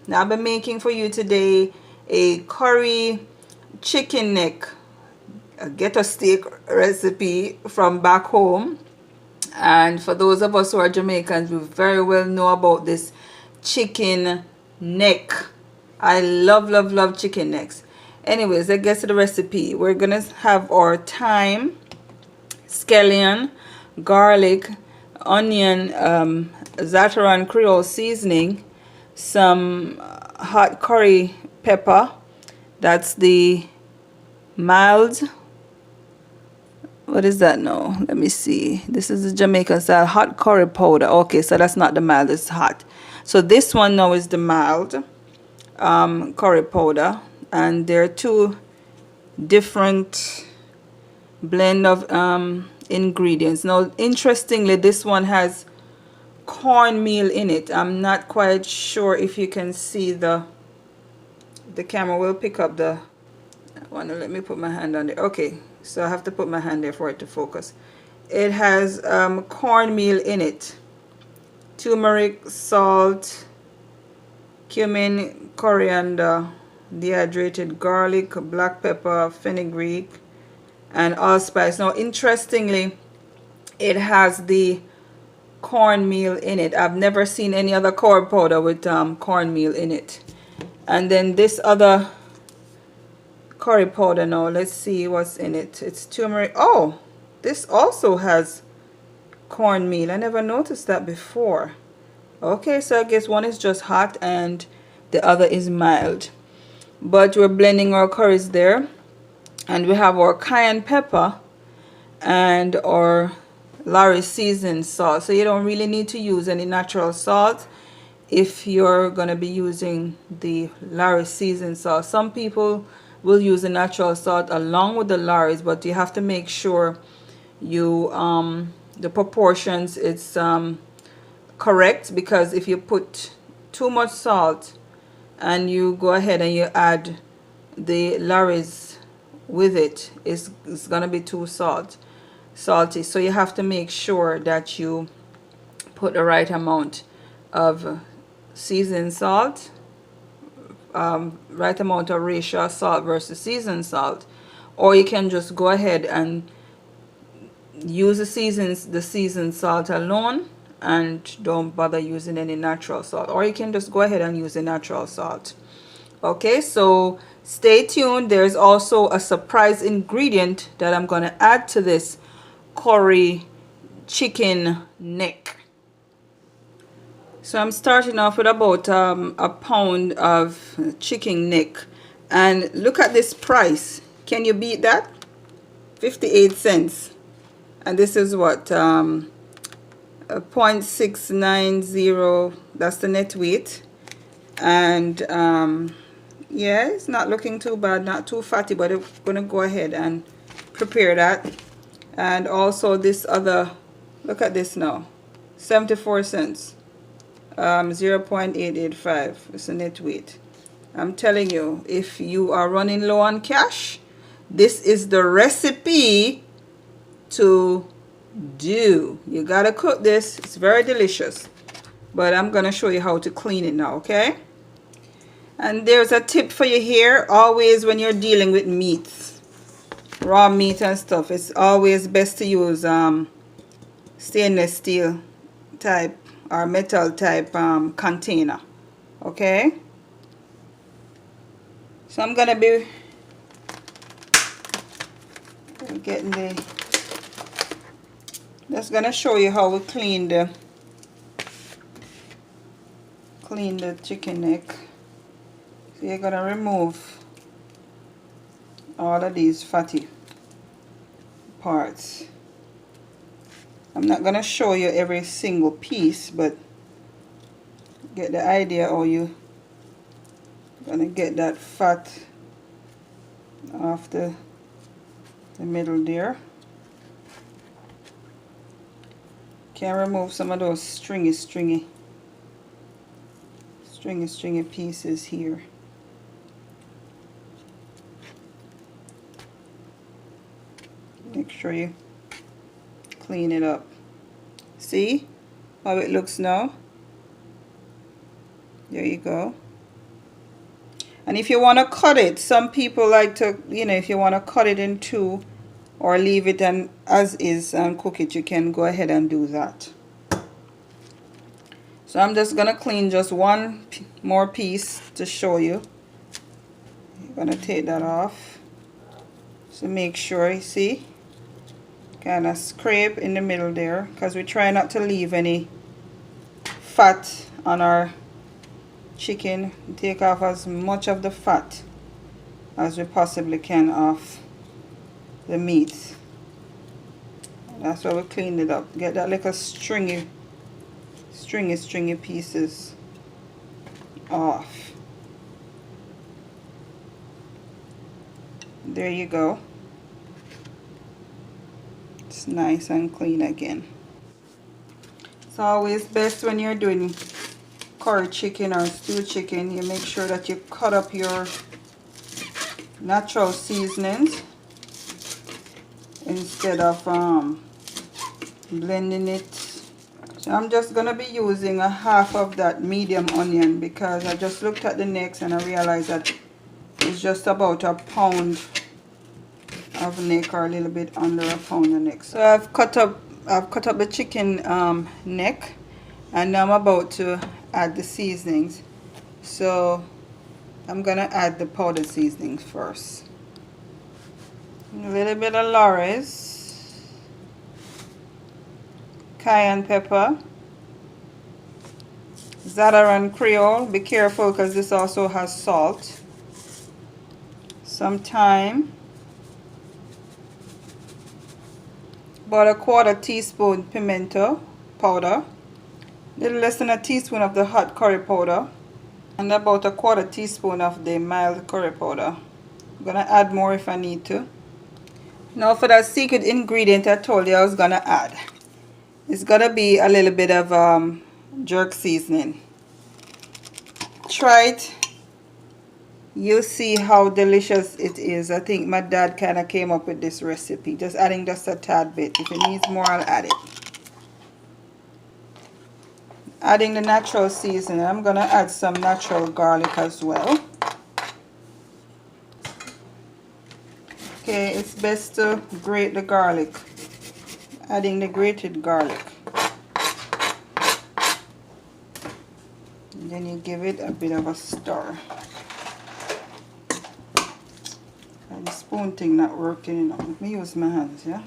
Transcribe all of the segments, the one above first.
Now I've been making for you today a curry chicken neck, a ghetto steak recipe from back home. And for those of us who are Jamaicans, we very well know about this chicken neck. I love chicken necks. Anyways, let's get to the recipe. We're gonna have our thyme, scallion, garlic, onion, Zatarain Creole seasoning, some hot curry pepper. That's the mild. What is that now? Let me see. This is the Jamaican style hot curry powder. Okay, so that's not the mild, it's hot. So this one now is the mild curry powder, and there are two different blend of ingredients. Now interestingly, this one has cornmeal in it. I'm not quite sure if you can see the camera will pick up the one. Let me put my hand on there. Okay, so I have to put my hand there for it to focus. It has cornmeal in it, turmeric, salt, cumin, coriander, dehydrated garlic, black pepper, fenugreek, and allspice. Now interestingly, it has the cornmeal in it. I've never seen any other curry powder with cornmeal in it. And then this other curry powder, now let's see what's in it. It's turmeric. Oh, this also has cornmeal. I never noticed that before. Okay, so I guess one is just hot and the other is mild. But we're blending our curries there, and we have our cayenne pepper and our Lawry seasoned salt. So you don't really need to use any natural salt if you're going to be using the Lawry seasoned salt. Some people will use the natural salt along with the Lawry's, but you have to make sure you the proportions it's correct, because if you put too much salt and you go ahead and you add the Lawry's with it, it's gonna be too salty. So you have to make sure that you put the right amount of seasoned salt, right amount of ratio of salt versus seasoned salt, or you can just go ahead and use the seasoned salt alone and don't bother using any natural salt, or you can just go ahead and use the natural salt. Okay, so stay tuned. There's also a surprise ingredient that I'm going to add to this curry chicken neck. So I'm starting off with about a pound of chicken neck, and look at this price. Can you beat that? 58 cents. And this is what 0.690, that's the net weight. And yeah, it's not looking too bad, not too fatty, but I'm gonna go ahead and prepare that. And also this other, look at this now, 74 cents, 0.885. It's a net weight. I'm telling you, if you are running low on cash, this is the recipe to do. You gotta cook this. It's very delicious, but I'm gonna show you how to clean it now. Okay, and there's a tip for you here. Always when you're dealing with meats, raw meat and stuff, it's always best to use stainless steel type or metal type container. Okay, so I'm gonna be getting the, just gonna show you how we clean the chicken neck. So you're gonna remove all of these fatty parts. I'm not gonna show you every single piece, but get the idea how you gonna get that fat off the middle there. Can remove some of those stringy pieces here. Make sure you clean it up. See how it looks now? There you go. And if you want to cut it, some people like to, you know, if you want to cut it in two or leave it and as is and cook it, you can go ahead and do that. So I'm just gonna clean just one more piece to show you. I'm gonna take that off. So make sure, you see, kind of scrape in the middle there, because we try not to leave any fat on our chicken. Take off as much of the fat as we possibly can off the meat. That's why we cleaned it up. Get that little stringy pieces off. There you go. It's nice and clean again. It's always best when you're doing curry chicken or stewed chicken, you make sure that you cut up your natural seasonings instead of blending it. So I'm just gonna be using a half of that medium onion because I just looked at the necks and I realized that it's just about a pound of neck, or a little bit under a pound of neck. So I've cut up the chicken neck, and now I'm about to add the seasonings. So I'm gonna add the powdered seasonings first. A little bit of Lawry's, Cayenne Pepper, Zatarains Creole. Be careful because this also has salt. Some thyme, about a 1/4 teaspoon pimento powder, little less than a teaspoon of the hot curry powder, and about a 1/4 teaspoon of the mild curry powder. I'm gonna add more if I need to. Now for that secret ingredient I told you I was gonna add, it's gonna be a little bit of jerk seasoning. Try it. You'll see how delicious it is. I think my dad kind of came up with this recipe. Just adding just a tad bit. If it needs more, I'll add it. Adding the natural seasoning. I'm going to add some natural garlic as well. Okay, it's best to grate the garlic. Adding the grated garlic. And then you give it a bit of a stir. And the spoon thing not working enough. Let me use my hands, yeah?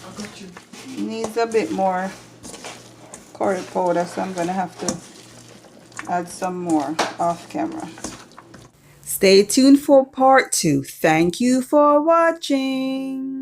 I got you. Needs a bit more curry powder, so I'm going to have to add some more off camera. Stay tuned for part 2. Thank you for watching.